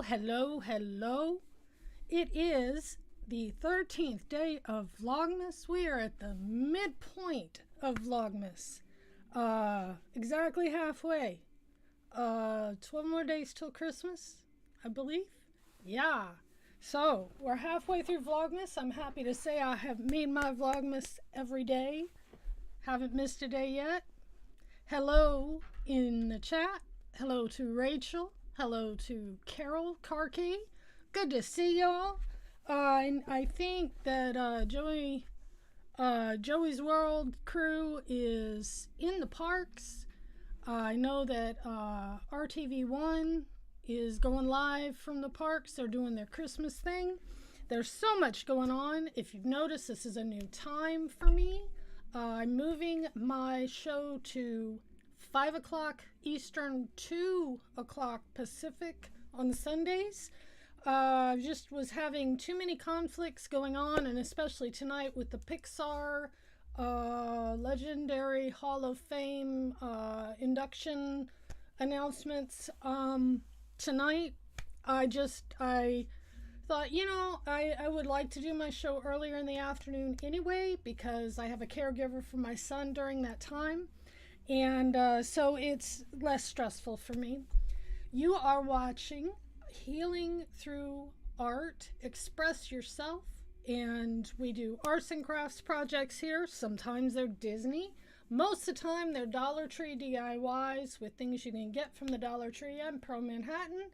Hello. It is the 13th day of Vlogmas. We are at the midpoint of Vlogmas. Exactly halfway. 12 more days till Christmas, I believe. Yeah. So, we're halfway through Vlogmas. I'm happy to say I have made my Vlogmas every day. Haven't missed a day yet. Hello in the chat. Hello to Rachel. Hello to Carol Carkey. Good to see y'all. I think that Joey's World crew is in the parks. I know that RTV1 is going live from the parks. They're doing their Christmas thing. There's so much going on. If you've noticed, this is a new time for me. I'm moving my show to 5 o'clock Eastern, 2 o'clock Pacific on Sundays. Just was having too many conflicts going on, and especially tonight with the Pixar Legendary Hall of Fame induction announcements tonight. I thought, I would like to do my show earlier in the afternoon anyway, because I have a caregiver for my son during that time. And so it's less stressful for me. You are watching Healing Through Art, Express Yourself. And we do arts and crafts projects here. Sometimes they're Disney. Most of the time they're Dollar Tree DIYs with things you can get from the Dollar Tree. I'm Pearl Manhattan.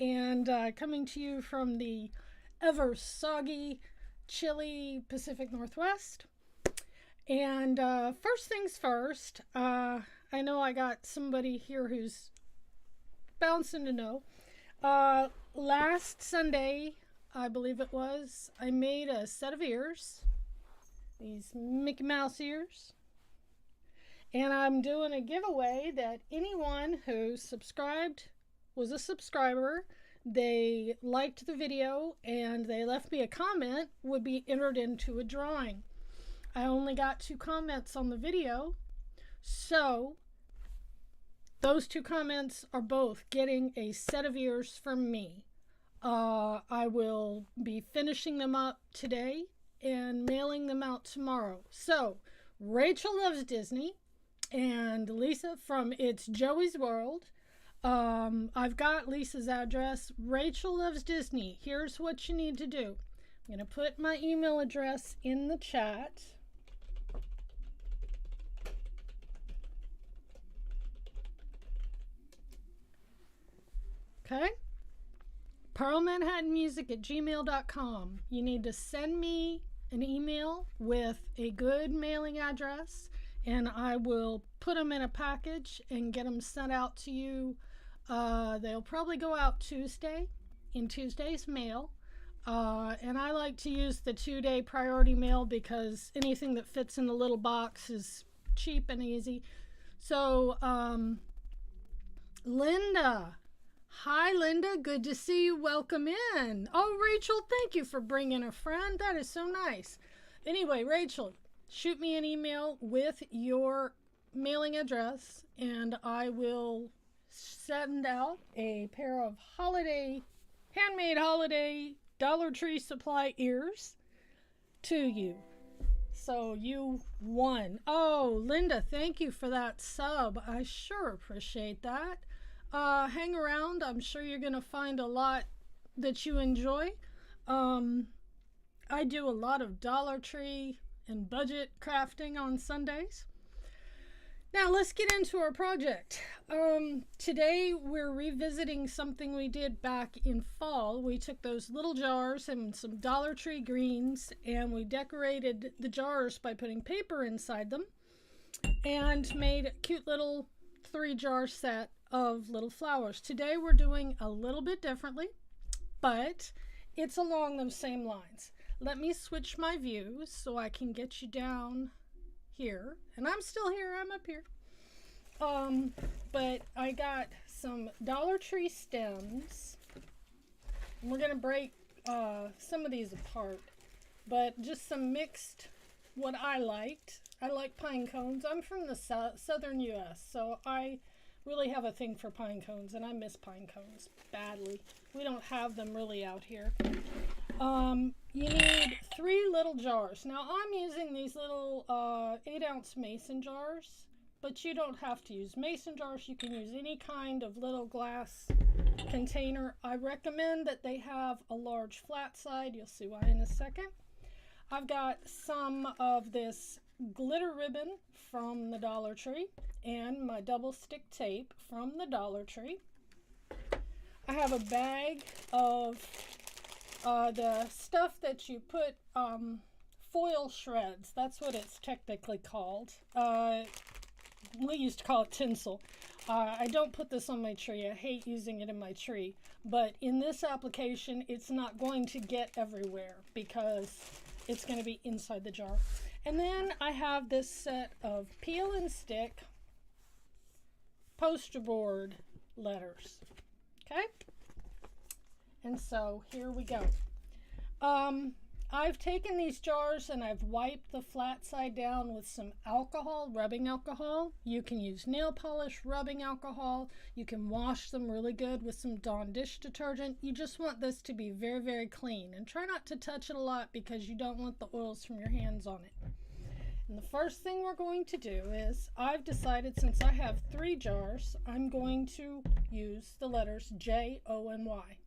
And coming to you from the ever soggy, chilly Pacific Northwest. And first things first, I know I got somebody here who's bouncing to know. Last Sunday, I believe it was, I made a set of ears, these Mickey Mouse ears. And I'm doing a giveaway that anyone who subscribed, was a subscriber, they liked the video, and they left me a comment, would be entered into a drawing. I only got 2 comments on the video, so those 2 comments are both getting a set of ears from me. I will be finishing them up today and mailing them out tomorrow. So, Rachel Loves Disney and Lisa from It's Joey's World. I've got Lisa's address. Rachel Loves Disney. Here's what you need to do. I'm going to put my email address in the chat. Okay? pearlmanhattanmusic@gmail.com. You need to send me an email with a good mailing address, and I will put them in a package and get them sent out to you. They'll probably go out Tuesday, in Tuesday's mail. And I like to use the 2-day priority mail because anything that fits in the little box is cheap and easy. So, Linda. Hi, Linda. Good to see you. Welcome in. Oh, Rachel, thank you for bringing a friend. That is so nice. Anyway, Rachel, shoot me an email with your mailing address, and I will send out a pair of handmade holiday Dollar Tree supply ears to you. So you won. Oh, Linda, thank you for that sub. I sure appreciate that. Hang around. I'm sure you're going to find a lot that you enjoy. I do a lot of Dollar Tree and budget crafting on Sundays. Now let's get into our project. Today we're revisiting something we did back in fall. We took those little jars and some Dollar Tree greens, and we decorated the jars by putting paper inside them and made a cute little 3-jar set of little flowers. Today we're doing a little bit differently, but it's along those same lines. Let me switch my views so I can get you down here. And I'm still here, I'm up here. But I got some Dollar Tree stems. And we're gonna break some of these apart, but just some mixed, what I liked. I like pine cones. I'm from the southern US, so I really have a thing for pine cones, and I miss pine cones badly. We don't have them really out here. You need 3 little jars. Now I'm using these little 8-ounce mason jars, but you don't have to use mason jars. You can use any kind of little glass container. I recommend that they have a large flat side. You'll see why in a second. I've got some of this glitter ribbon from the Dollar Tree and my double stick tape from the Dollar Tree. I have a bag of the stuff that you put foil shreds. That's what it's technically called. We used to call it tinsel. I don't put this on my tree. I hate using it in my tree. But in this application, it's not going to get everywhere because it's going to be inside the jar. And then I have this set of peel and stick poster board letters. Okay? And so here we go. I've taken these jars and I've wiped the flat side down with some alcohol, rubbing alcohol. You can use nail polish, rubbing alcohol. You can wash them really good with some Dawn dish detergent. You just want this to be very, very clean. And try not to touch it a lot because you don't want the oils from your hands on it. And the first thing we're going to do is, I've decided since I have 3 jars, I'm going to use the letters J, O, and Y.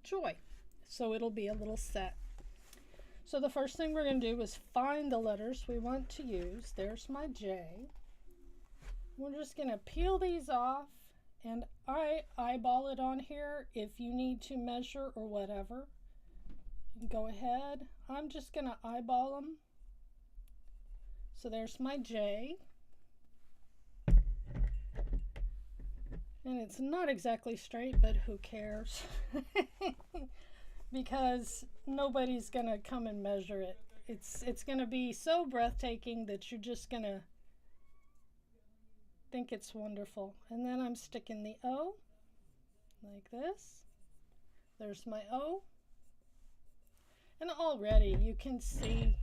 Joy. So it'll be a little set. So the first thing we're going to do is find the letters we want to use. There's my J. We're just going to peel these off, and I eyeball it on here. If you need to measure or whatever, go ahead. I'm just going to eyeball them. So there's my J. And it's not exactly straight, but who cares? Because nobody's going to come and measure it. It's going to be so breathtaking that you're just going to think it's wonderful. And then I'm sticking the O like this. There's my O. And already you can see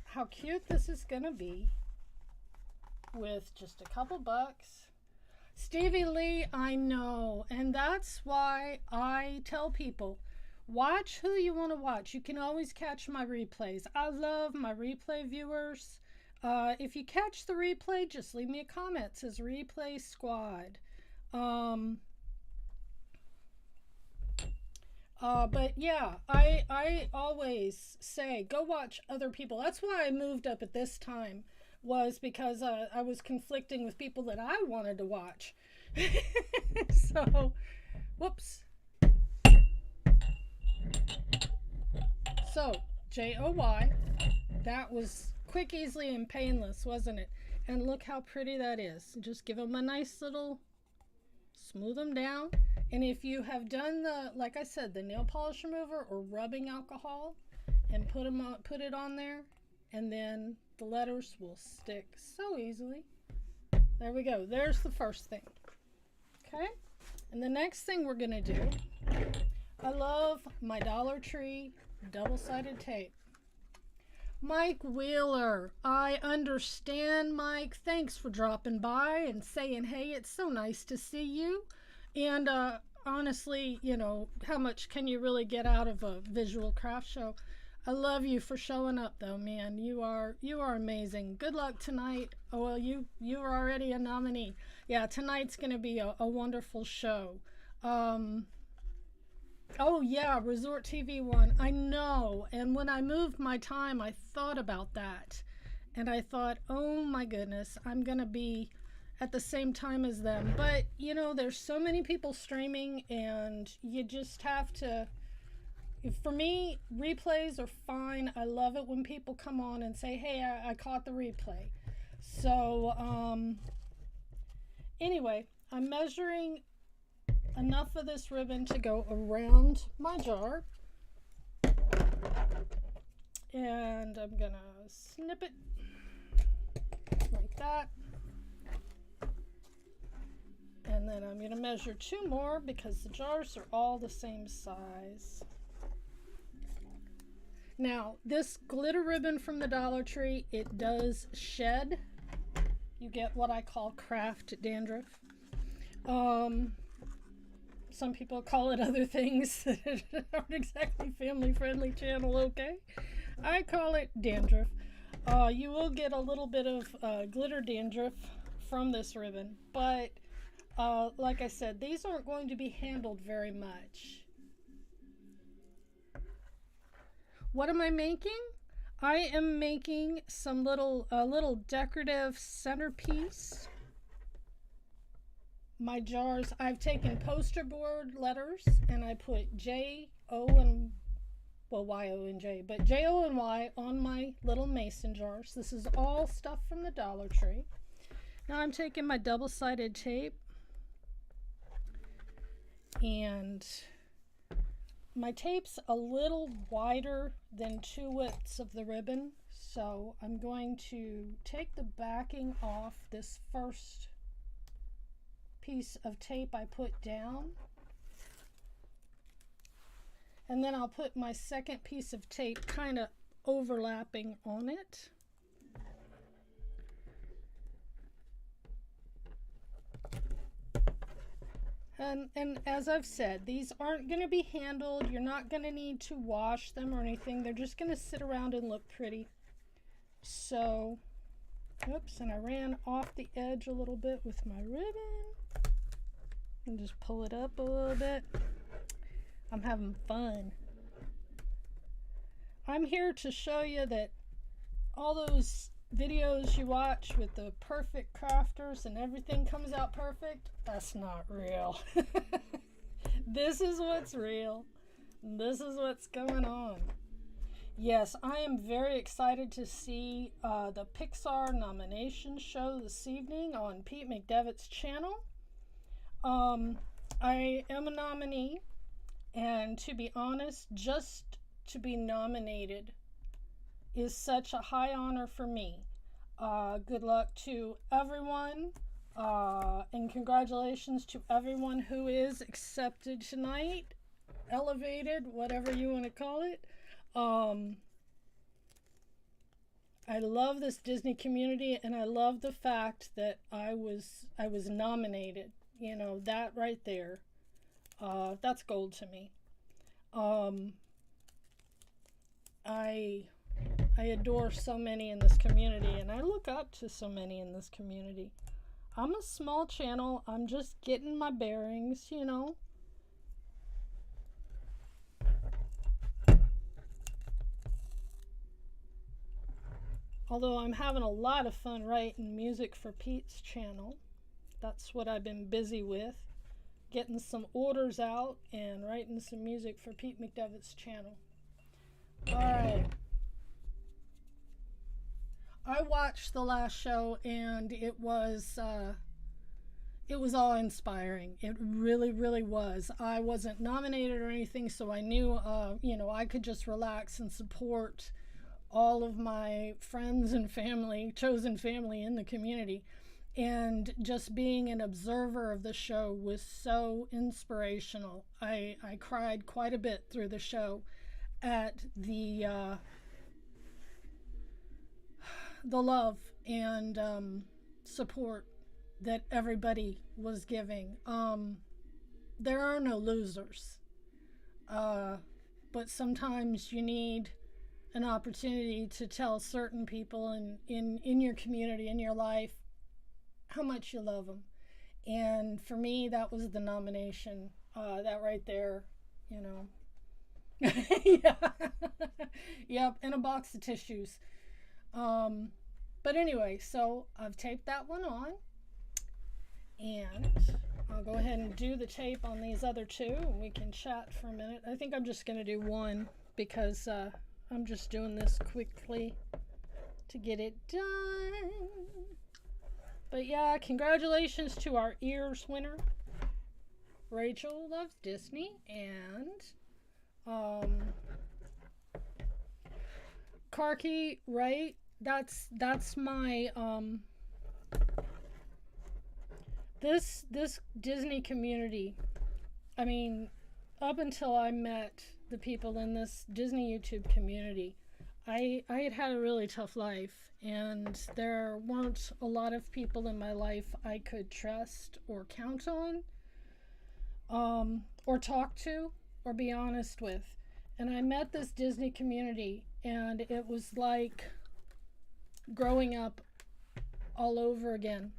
how cute this is going to be with just a couple bucks. Stevie Lee, I know. And that's why I tell people, watch who you want to watch. You can always catch my replays. I love my replay viewers. If you catch the replay, just leave me a comment. It says Replay Squad. But yeah, I always say, go watch other people. That's why I moved up at this time, was because I was conflicting with people that I wanted to watch. So, whoops. So, J-O-Y, that was quick, easily, and painless, wasn't it? And look how pretty that is. Just give them a nice little, smooth them down. And if you have done the, like I said, the nail polish remover or rubbing alcohol and put it on there, and then the letters will stick so easily. There we go. There's the first thing. Okay? And the next thing we're going to do, I love my Dollar Tree double-sided tape. Mike Wheeler, I understand, Mike. Thanks for dropping by and saying, hey, it's so nice to see you. And honestly, you know, how much can you really get out of a visual craft show? I love you for showing up, though, man. You are amazing. Good luck tonight. Oh, well, you are already a nominee. Yeah, tonight's going to be a wonderful show. Oh, yeah, Resort TV one. I know. And when I moved my time, I thought about that. And I thought, oh, my goodness, I'm going to be at the same time as them. But, you know, there's so many people streaming, and you just have to... For me, replays are fine. I love it when people come on and say, hey, I caught the replay. So, anyway, I'm measuring enough of this ribbon to go around my jar. And I'm going to snip it like that. And then I'm going to measure 2 more because the jars are all the same size. Now, this glitter ribbon from the Dollar Tree, it does shed. You get what I call craft dandruff. Um, some people call it other things that aren't exactly family friendly channel, okay? I call it dandruff. You will get a little bit of glitter dandruff from this ribbon, but like I said, these aren't going to be handled very much. What am I making? I am making some little decorative centerpiece. My jars, I've taken poster board letters and I put J, O, and, well, Y, O, and J, but J, O, and Y on my little mason jars. This is all stuff from the Dollar Tree. Now I'm taking my double-sided tape, and my tape's a little wider than 2 widths of the ribbon, so I'm going to take the backing off this first piece of tape I put down, and then I'll put my second piece of tape kind of overlapping on it. And as I've said, these aren't going to be handled. You're not going to need to wash them or anything. They're just going to sit around and look pretty. So, oops, and I ran off the edge a little bit with my ribbon. And just pull it up a little bit. I'm having fun. I'm here to show you that all those videos you watch with the perfect crafters and everything comes out perfect, that's not real. This is what's real. This is what's going on. Yes, I am very excited to see the Pixar nomination show this evening on Pete McDevitt's channel. I am a nominee, and to be honest, just to be nominated is such a high honor for me. Good luck to everyone, and congratulations to everyone who is accepted tonight, elevated, whatever you want to call it. I love this Disney community, and I love the fact that I was nominated. You know, that right there, that's gold to me. I adore so many in this community, and I look up to so many in this community. I'm a small channel. I'm just getting my bearings, you know. Although I'm having a lot of fun writing music for Pete's channel. That's what I've been busy with. Getting some orders out and writing some music for Pete McDevitt's channel. Alright. I watched the last show, and it was awe-inspiring. It really, really was. I wasn't nominated or anything, so I knew, you know, I could just relax and support all of my friends and family, chosen family in the community. And just being an observer of the show was so inspirational. I cried quite a bit through the show at the love and support that everybody was giving. There are no losers, but sometimes you need an opportunity to tell certain people in your community, in your life, how much you love them. And for me, that was the nomination. That right there, you know. Yeah. Yep, and a box of tissues. But anyway, so I've taped that one on, and I'll go ahead and do the tape on these other two, and we can chat for a minute. I think I'm just going to do one because I'm just doing this quickly to get it done. But yeah, congratulations to our ears winner. Rachel loves Disney, and Karki, right? That's my this Disney community. I mean, up until I met the people in this Disney YouTube community, I had had a really tough life, and there weren't a lot of people in my life I could trust or count on, or talk to, or be honest with. And I met this Disney community, and it was like growing up all over again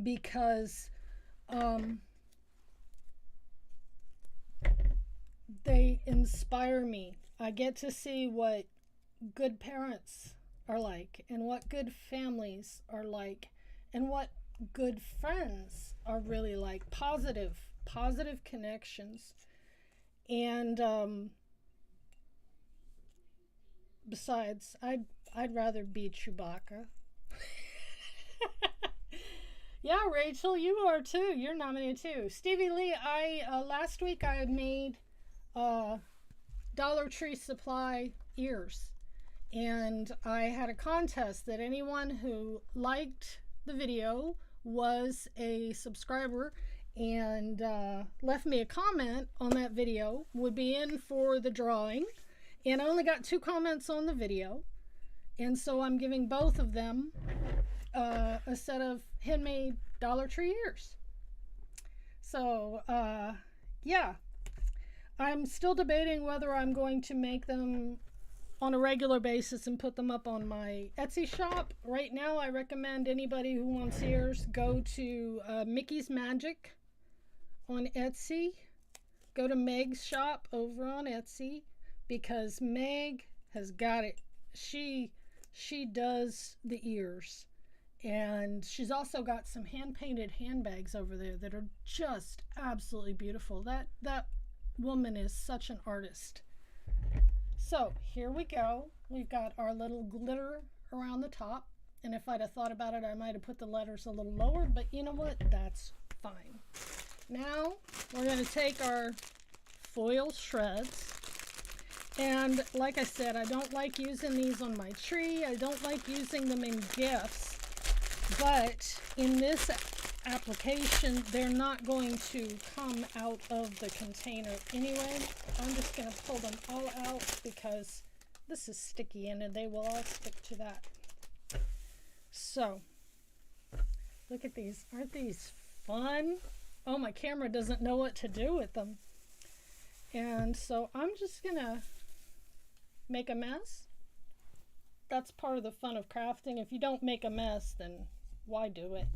because they inspire me. I get to see what good parents are like, and what good families are like, and what good friends are really like. Positive connections. And besides, I'd rather be Chewbacca. Yeah, Rachel, you are too. You're nominated too. Stevie Lee, I last week I made Dollar Tree Supply ears, and I had a contest that anyone who liked the video, was a subscriber, and left me a comment on that video would be in for the drawing. And I only got 2 comments on the video, and so I'm giving both of them a set of handmade Dollar Tree ears. So yeah, I'm still debating whether I'm going to make them on a regular basis and put them up on my Etsy shop. Right now, I recommend anybody who wants ears go to Mickey's Magic on Etsy. Go to Meg's shop over on Etsy, because Meg has got it. She does the ears, and she's also got some hand-painted handbags over there that are just absolutely beautiful. That woman is such an artist. So here we go. We've got our little glitter around the top, and if I'd have thought about it, I might have put the letters a little lower, but you know what? That's fine. Now we're going to take our foil shreds, and like I said, I don't like using these on my tree. I don't like using them in gifts, but in this application, they're not going to come out of the container anyway. I'm just going to pull them all out because this is sticky and they will all stick to that. So, look at these. Aren't these fun? Oh, my camera doesn't know what to do with them. And so I'm just going to make a mess. That's part of the fun of crafting. If you don't make a mess, then why do it?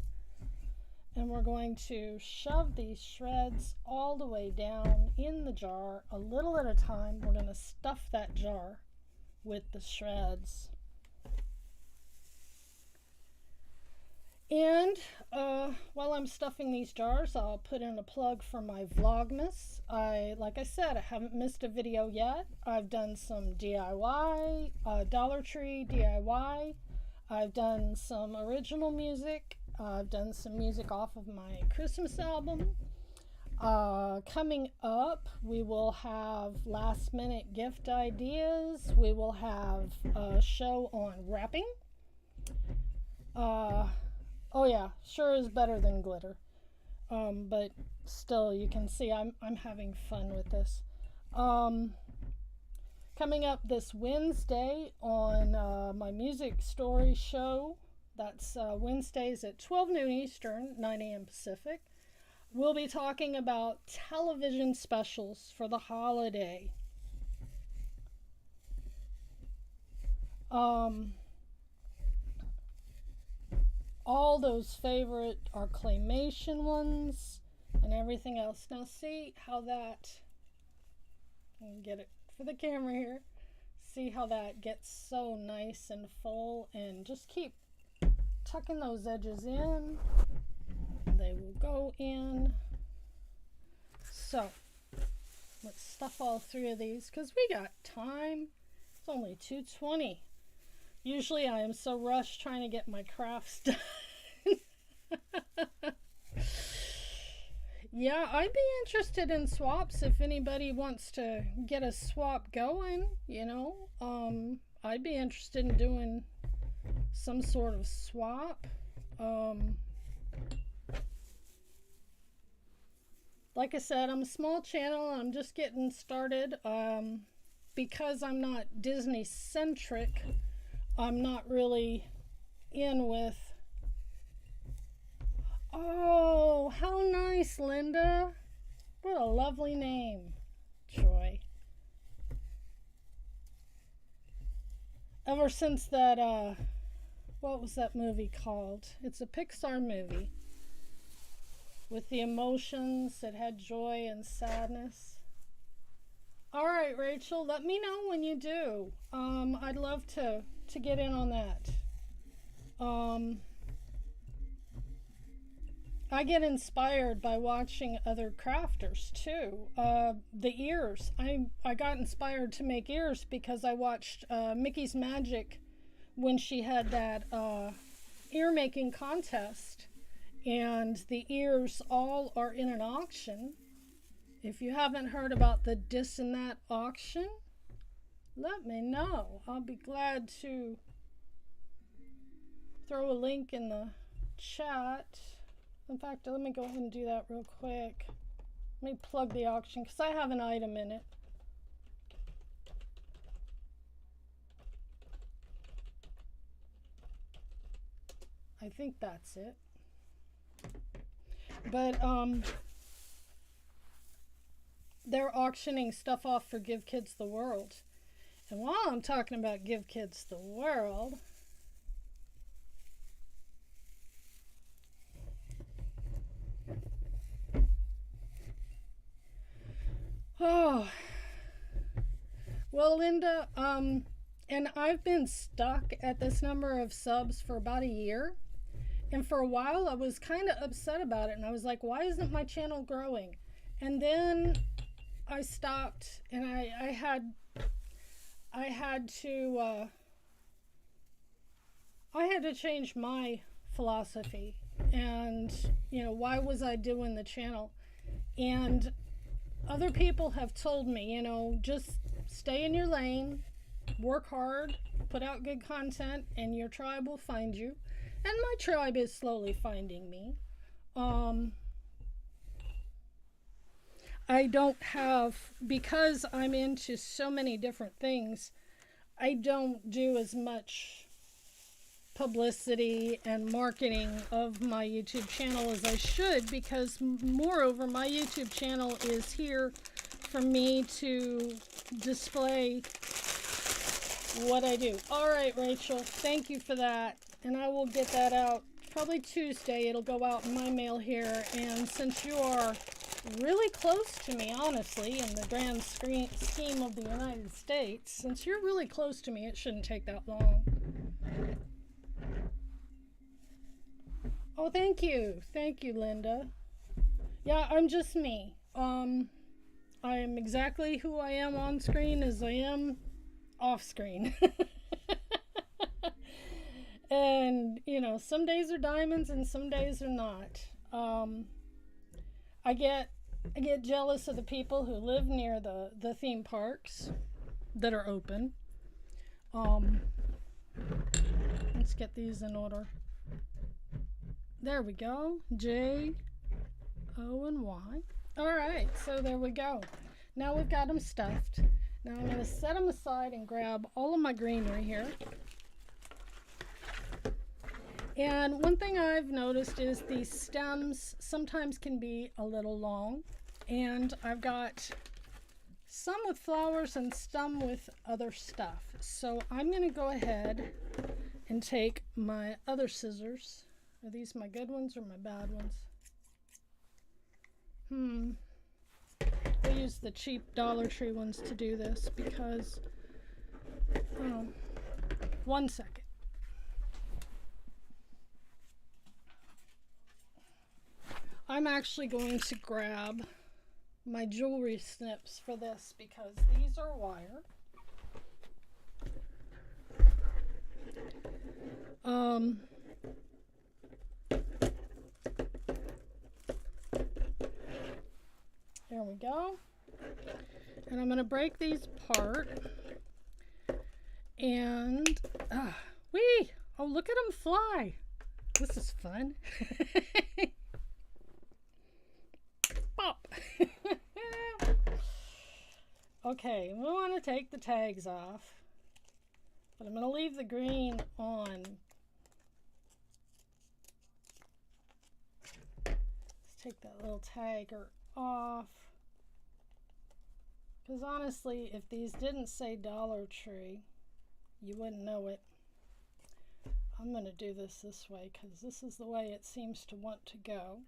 And we're going to shove these shreds all the way down in the jar, a little at a time. We're going to stuff that jar with the shreds. And while I'm stuffing these jars, I'll put in a plug for my Vlogmas. Like I said, I haven't missed a video yet. I've done some DIY, Dollar Tree DIY. I've done some original music. I've done some music off of my Christmas album. Coming up, we will have last minute gift ideas. We will have a show on wrapping. Oh yeah, sure is better than glitter. But still, you can see I'm having fun with this. Coming up this Wednesday on my music story show, that's Wednesdays at 12 noon Eastern, 9 a.m. Pacific. We'll be talking about television specials for the holiday. All those favorite are claymation ones and everything else. Now see how that, I'll get it for the camera here. See how that gets so nice and full, and just keep tucking those edges in. They will go in. So let's stuff all 3 of these because we got time. It's only 2:20. Usually I am so rushed trying to get my crafts done. Yeah, I'd be interested in swaps if anybody wants to get a swap going, you know. I'd be interested in doing some sort of swap. Like I said, I'm a small channel. I'm just getting started. because I'm not Disney centric, I'm not really in with. Oh, how nice, Linda. What a lovely name, Joy. Ever since that, what was that movie called? It's a Pixar movie with the emotions that had joy and sadness. All right, Rachel, let me know when you do. I'd love to get in on that. I get inspired by watching other crafters too. The ears. I got inspired to make ears because I watched Mickey's Magic when she had that ear making contest, and the ears all are in an auction. If you haven't heard about the Dis and That auction, let me know. I'll be glad to throw a link in the chat. In fact, let me go ahead and do that real quick. Let me plug the auction because I have an item in it. I think that's it. But they're auctioning stuff off for Give Kids the World. And while I'm talking about Give Kids the World, oh, well, Linda, and I've been stuck at this number of subs for about a year. And for a while, I was kind of upset about it. And I was like, why isn't my channel growing? And then I stopped, and I had to change my philosophy. And, you know, why was I doing the channel? And other people have told me, you know, just stay in your lane, work hard, put out good content, and your tribe will find you. And my tribe is slowly finding me. I don't have, because I'm into so many different things, I don't do as much publicity and marketing of my YouTube channel as I should, because moreover, my YouTube channel is here for me to display what I do. All right, Rachel, thank you for that. And I will get that out probably Tuesday. It'll go out in my mail here. And since you are really close to me, honestly, in the grand scheme of the United States, since you're really close to me, it shouldn't take that long. Oh, thank you. Thank you, Linda. Yeah, I'm just me. I am exactly who I am on screen as I am off screen. And, you know, some days are diamonds and some days are not. I get jealous of the people who live near the theme parks that are open. Let's get these in order. There we go. J, O, and Y. All right, so there we go. Now we've got them stuffed. Now I'm going to set them aside and grab all of my greenery here. And one thing I've noticed is these stems sometimes can be a little long. And I've got some with flowers and some with other stuff. So I'm going to go ahead and take my other scissors. Are these my good ones or my bad ones? I use the cheap Dollar Tree ones to do this because, one second. I'm actually going to grab my jewelry snips for this because these are wire. There we go. And I'm going to break these apart. And, whee! Oh, look at them fly. This is fun. Pop. Okay, we want to take the tags off, but I'm going to leave the green on. Let's take that little tagger off. Because honestly, if these didn't say Dollar Tree, you wouldn't know it. I'm going to do this way because this is the way it seems to want to go.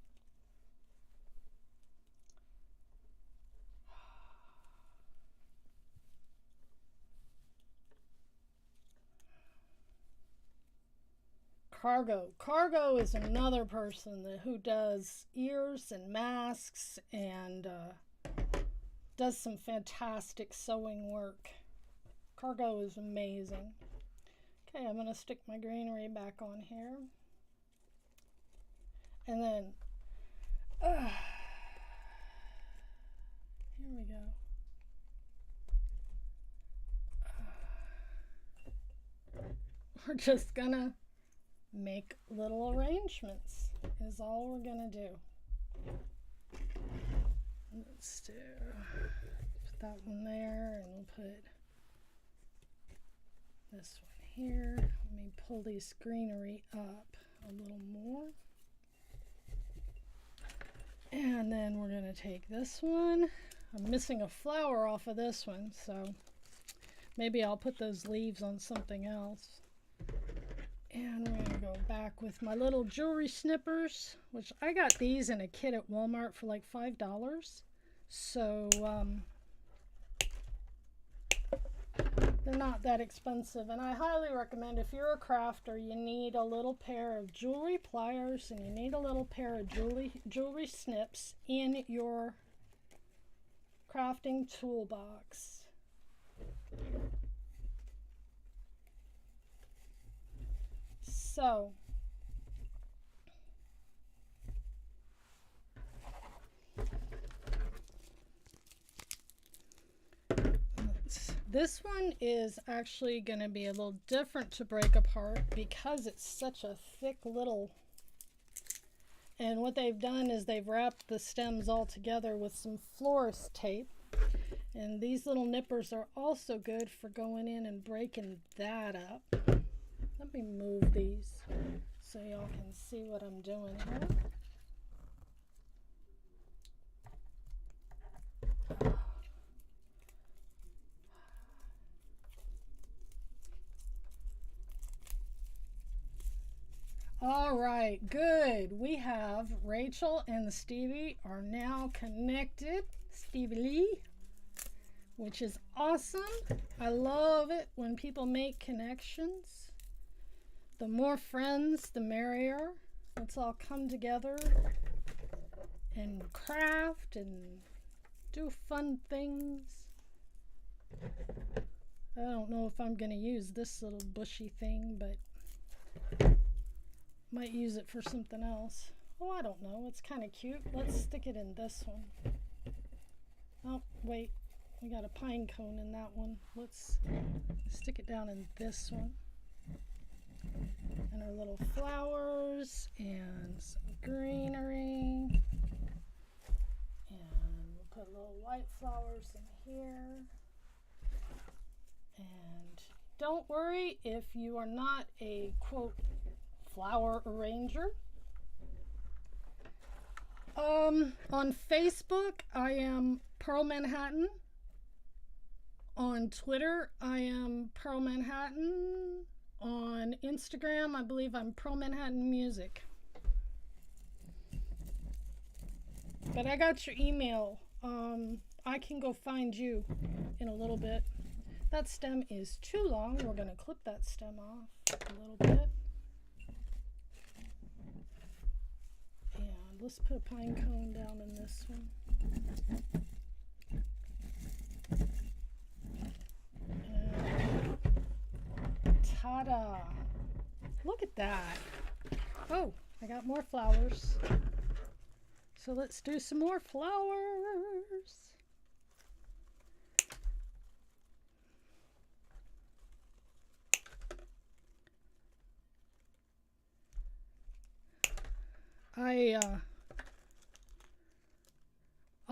Cargo is another person who does ears and masks and does some fantastic sewing work. Cargo is amazing. Okay, I'm going to stick my greenery back on here. And then, here we go. We're just going to make little arrangements is all we're going to do. Let's put that one there, and we'll put this one here. Let me pull this greenery up a little more. And then we're going to take this one. I'm missing a flower off of this one, so maybe I'll put those leaves on something else. And we're going to go back with my little jewelry snippers, which I got these in a kit at Walmart for like $5. So they're not that expensive. And I highly recommend, if you're a crafter, you need a little pair of jewelry pliers and you need a little pair of jewelry snips in your crafting toolbox. So, this one is actually going to be a little different to break apart because it's such a thick little, and what they've done is they've wrapped the stems all together with some florist tape. And these little nippers are also good for going in and breaking that up. Let me move these so y'all can see what I'm doing here. All right, good. We have Rachel and Stevie are now connected. Stevie Lee, which is awesome. I love it when people make connections. The more friends, the merrier. Let's all come together and craft and do fun things. I don't know if I'm going to use this little bushy thing, but might use it for something else. Oh, I don't know. It's kind of cute. Let's stick it in this one. Oh, wait. We got a pine cone in that one. Let's stick it down in this one. And our little flowers and some greenery. And we'll put little white flowers in here. And don't worry if you are not a, quote, flower arranger. On Facebook, I am Pearl Manhattan. On Twitter, I am Pearl Manhattan. On Instagram, I believe I'm Pearl Manhattan Music. But I got your email. I can go find you in a little bit. That stem is too long. We're going to clip that stem off a little bit. And let's put a pine cone down in this one. Ta-da! Look at that. Oh, I got more flowers. So let's do some more flowers. I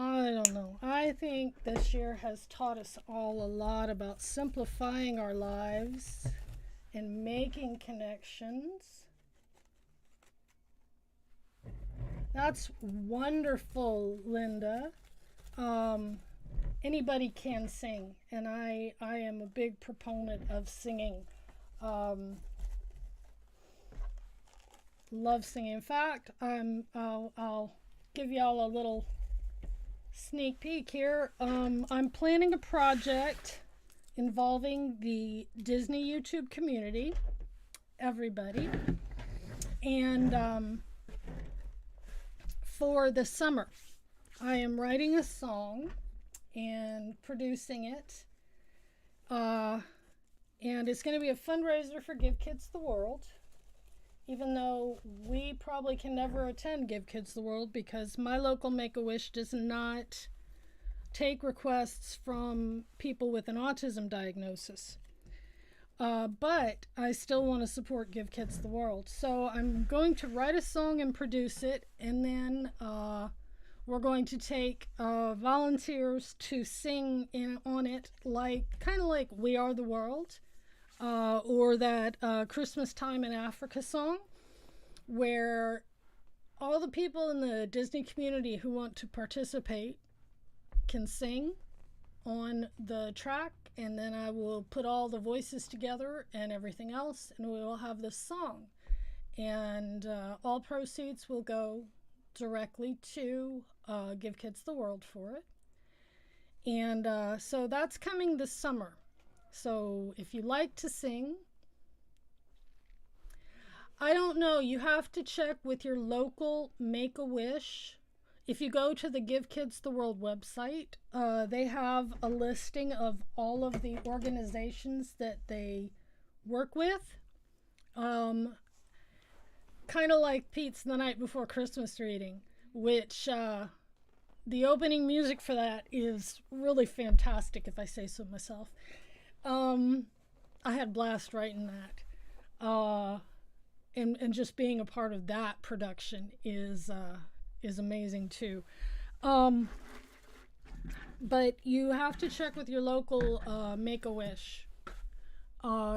don't don't know. I think this year has taught us all a lot about simplifying our lives and making connections. That's wonderful, Linda. Anybody can sing, and I am a big proponent of singing. Love singing. In fact, I'll give y'all a little sneak peek here. I'm planning a project involving the Disney YouTube community, everybody, and for the summer, I am writing a song and producing it, and it's going to be a fundraiser for Give Kids the World, even though we probably can never attend Give Kids the World because my local Make-A-Wish does not take requests from people with an autism diagnosis. But I still want to support Give Kids the World. So I'm going to write a song and produce it, and then we're going to take volunteers to sing on it, kind of like We Are the World, or that Christmas Time in Africa song, where all the people in the Disney community who want to participate can sing on the track, and then I will put all the voices together and everything else, and we will have this song. And all proceeds will go directly to Give Kids the World for it. And so that's coming this summer. So if you like to sing, I don't know, you have to check with your local Make-A-Wish. If you go to the Give Kids the World website, they have a listing of all of the organizations that they work with. Kind of like Pete's The Night Before Christmas reading, which the opening music for that is really fantastic, if I say so myself. I had blast writing that. And just being a part of that production is amazing too. But you have to check with your local Make-A-Wish.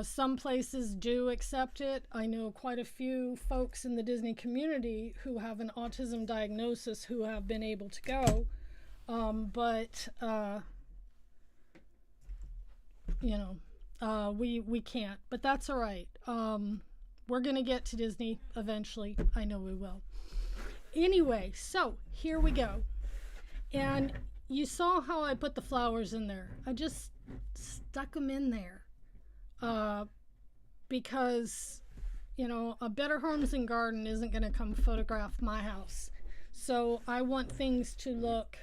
Some places do accept it. I know quite a few folks in the Disney community who have an autism diagnosis who have been able to go. But we can't. But that's all right. We're going to get to Disney eventually. I know we will. Anyway, so here we go. And you saw how I put the flowers in there. I just stuck them in there because, a Better Homes and Garden isn't going to come photograph my house. So I want things to look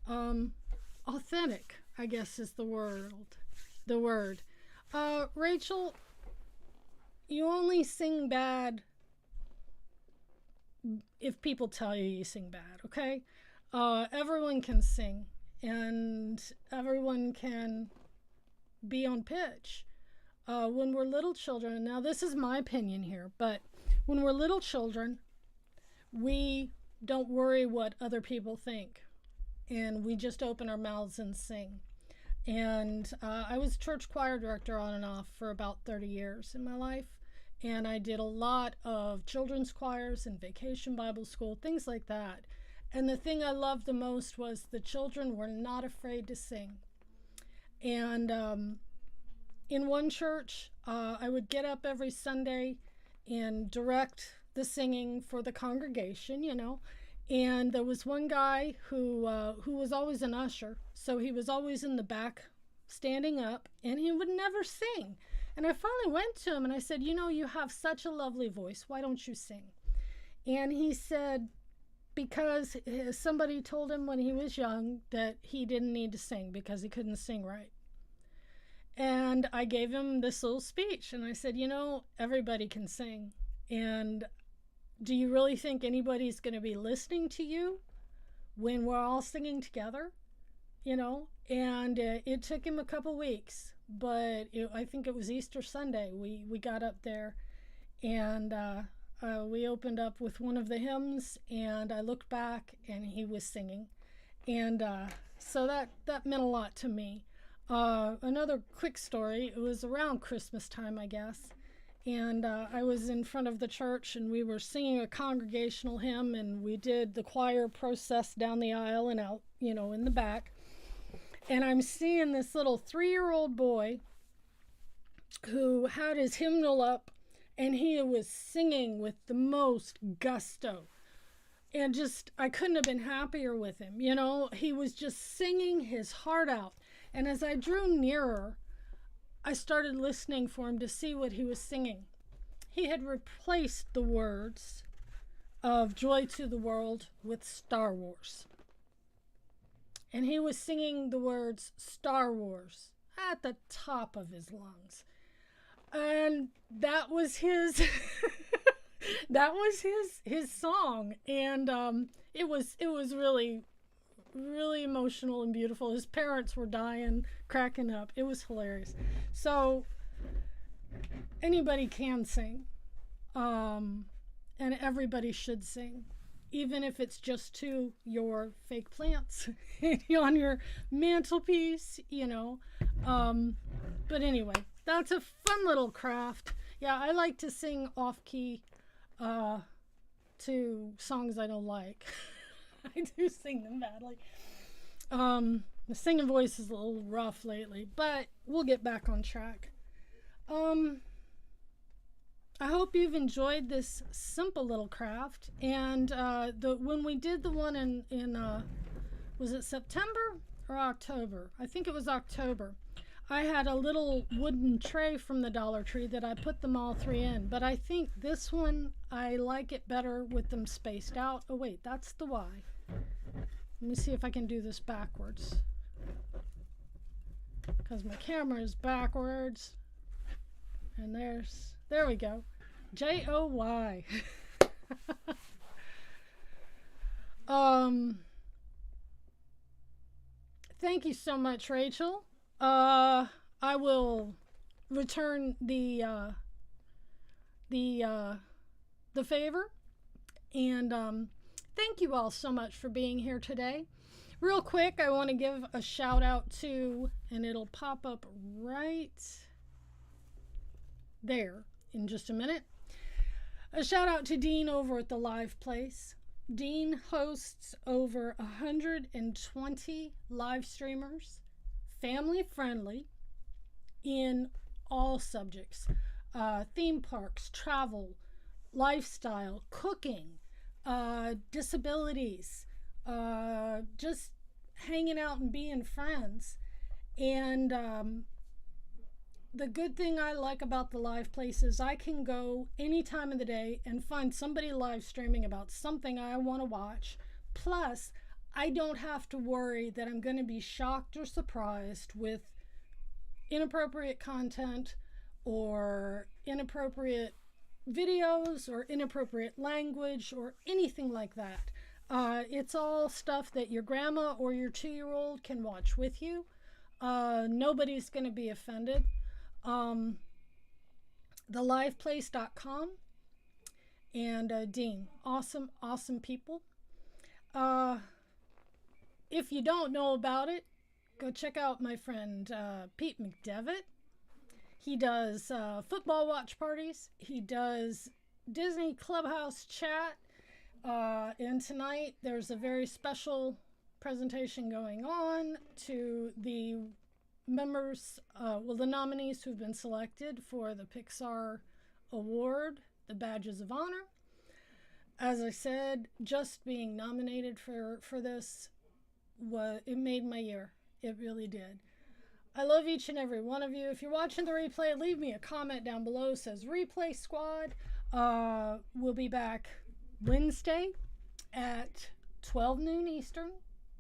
authentic, I guess is the word. Rachel, you only sing bad if people tell you sing bad, okay? Everyone can sing, and everyone can be on pitch. When we're little children, now this is my opinion here, but when we're little children, we don't worry what other people think, and we just open our mouths and sing. And I was church choir director on and off for about 30 years in my life. And I did a lot of children's choirs and vacation Bible school, things like that. And the thing I loved the most was the children were not afraid to sing. And in one church, I would get up every Sunday and direct the singing for the congregation, And there was one guy who was always an usher. So he was always in the back standing up, and he would never sing. And I finally went to him and I said, you have such a lovely voice. Why don't you sing? And he said, because somebody told him when he was young that he didn't need to sing because he couldn't sing right. And I gave him this little speech and I said, everybody can sing. And do you really think anybody's going to be listening to you when we're all singing together? And it took him a couple weeks. But I think it was Easter Sunday. We got up there and we opened up with one of the hymns, and I looked back and he was singing. And so that meant a lot to me. Another quick story, it was around Christmas time, I guess. And I was in front of the church and we were singing a congregational hymn, and we did the choir process down the aisle and out, in the back. And I'm seeing this little 3-year-old boy who had his hymnal up, and he was singing with the most gusto. And I couldn't have been happier with him. He was just singing his heart out. And as I drew nearer, I started listening for him to see what he was singing. He had replaced the words of Joy to the World with Star Wars. And he was singing the words Star Wars at the top of his lungs. And that was his that was his song. And it was really, really emotional and beautiful. His parents were dying, cracking up. It was hilarious. So anybody can sing, and everybody should sing, even if it's just to your fake plants on your mantelpiece, But anyway, that's a fun little craft. Yeah, I like to sing off key to songs I don't like. I do sing them badly. The singing voice is a little rough lately, but we'll get back on track. I hope you've enjoyed this simple little craft. And when we did the one in was it September or October? I think it was October. I had a little wooden tray from the Dollar Tree that I put them all 3 in. But I think this one, I like it better with them spaced out. Oh wait, that's the Y. Let me see if I can do this backwards, because my camera is backwards. And there we go. Joy. Thank you so much, Rachel. I will return the favor, and thank you all so much for being here today. Real quick, I want to give a shout out to, and it'll pop up right there in just a minute. A shout out to Dean over at the Live Place. Dean hosts over 120 live streamers, family friendly, in all subjects: theme parks, travel, lifestyle, cooking, disabilities, just hanging out and being friends. And the good thing I like about the Live Place is I can go any time of the day and find somebody live streaming about something I want to watch. Plus, I don't have to worry that I'm going to be shocked or surprised with inappropriate content or inappropriate videos or inappropriate language or anything like that. It's all stuff that your grandma or your 2-year-old can watch with you. Nobody's going to be offended. theliveplace.com. And Dean, awesome people. If you don't know about it, go check out my friend Pete McDevitt. He does football watch parties. He does Disney Clubhouse chat. And tonight there's a very special presentation going on to the members, the nominees who've been selected for the Pixar Award, the Badges of Honor. As I said, just being nominated for this, it made my year. It really did. I love each and every one of you. If you're watching the replay, leave me a comment down below. It says Replay Squad. We'll be back Wednesday at 12 noon Eastern,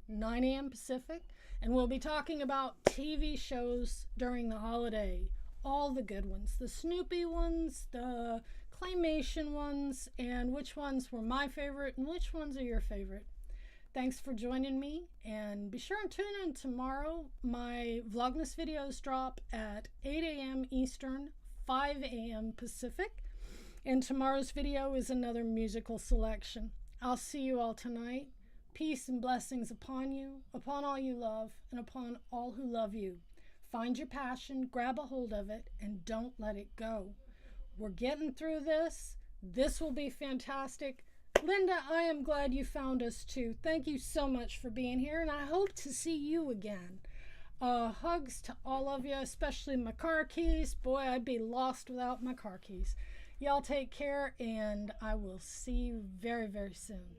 9 a.m. Pacific. And we'll be talking about TV shows during the holiday. All the good ones. The Snoopy ones, the claymation ones, and which ones were my favorite and which ones are your favorite. Thanks for joining me, and be sure and tune in tomorrow. My Vlogmas videos drop at 8 a.m. Eastern, 5 a.m. Pacific, and tomorrow's video is another musical selection. I'll see you all tonight. Peace and blessings upon you, upon all you love, and upon all who love you. Find your passion, grab a hold of it, and don't let it go. We're getting through this. This will be fantastic. Linda, I am glad you found us too. Thank you so much for being here, and I hope to see you again. Hugs to all of you, especially my car keys. Boy, I'd be lost without my car keys. Y'all take care, and I will see you very, very soon.